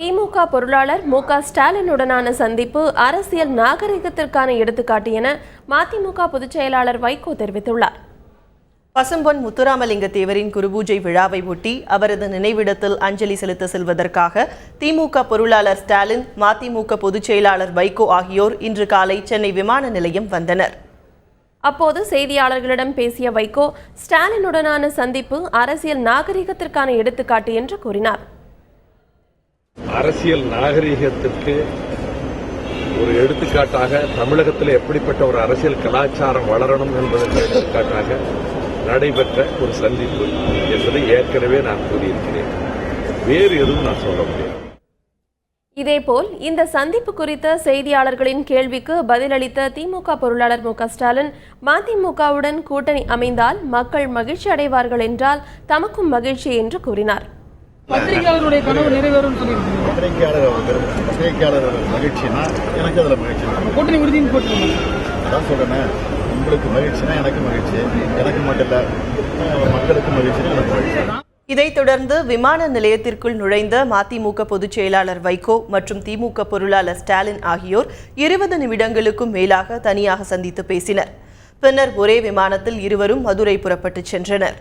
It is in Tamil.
திமுக பொருளாளர் மு.க. ஸ்டாலினுடனான சந்திப்பு அரசியல் நாகரிகத்திற்கான எடுத்துக்காட்டு என மதிமுக பொதுச் செயலாளர் வைகோ தெரிவித்துள்ளார். பசும்பொன் முத்துராமலிங்க தேவரின் குருபூஜை விழாவை ஒட்டி அவரது நினைவிடத்தில் அஞ்சலி செலுத்த செல்வதற்காக திமுக பொருளாளர் ஸ்டாலின், மதிமுக பொதுச் செயலாளர் வைகோ ஆகியோர் இன்று காலை சென்னை விமான நிலையம் வந்தனர். அப்போது செய்தியாளர்களிடம் பேசிய வைகோ, ஸ்டாலினுடனான சந்திப்பு அரசியல் நாகரிகத்திற்கான எடுத்துக்காட்டு என்று கூறினார். அரசியல் நாகரிகத்திற்கு ஒரு எடுத்துக்காட்டாக தமிழகத்தில் எப்படிப்பட்ட ஒரு அரசியல் கலாச்சாரம் வளரணும் என்பதற்கு எடுத்துக்காட்டாக நடைபெற்ற ஒரு சந்திப்பு என்பதை ஏற்கனவே நான் கூறியிருக்கிறேன். வேறு எதுவும் நான் சொல்ல முடியாது. இதேபோல் இந்த சந்திப்பு குறித்த செய்தியாளர்களின் கேள்விக்கு பதிலளித்த திமுக பொருளாளர் மு.க. ஸ்டாலின், மதிமுகவுடன் கூட்டணி அமைந்தால் மக்கள் மகிழ்ச்சி அடைவார்கள் என்றால் தமக்கும் மகிழ்ச்சி என்று கூறினார். பத்திரிகையாளருடைய கனவு நிறைவேறும் சொல்லியிருக்கீங்க. பத்திரிகையாளர் மகிழ்ச்சினா எனக்கு அதில் மகிழ்ச்சி. கூட்டணி உறுதின்னு போட்டுருங்க. அதான் சொல்றேன், உங்களுக்கு மகிழ்ச்சினா எனக்கு மகிழ்ச்சி, எனக்கு மட்டும் இல்லை மக்களுக்கு மகிழ்ச்சினா எனக்கு மகிழ்ச்சி. இதைத் தொடர்ந்து விமான நிலையத்திற்குள் நுழைந்த மதிமுக பொதுச் செயலாளர் வைகோ மற்றும் திமுக பொருளாளர் ஸ்டாலின் ஆகியோர் 20 நிமிடங்களுக்கும் மேலாக தனியாக சந்தித்து பேசினர். பின்னர் ஒரே விமானத்தில் இருவரும் மதுரை புறப்பட்டுச் சென்றனர்.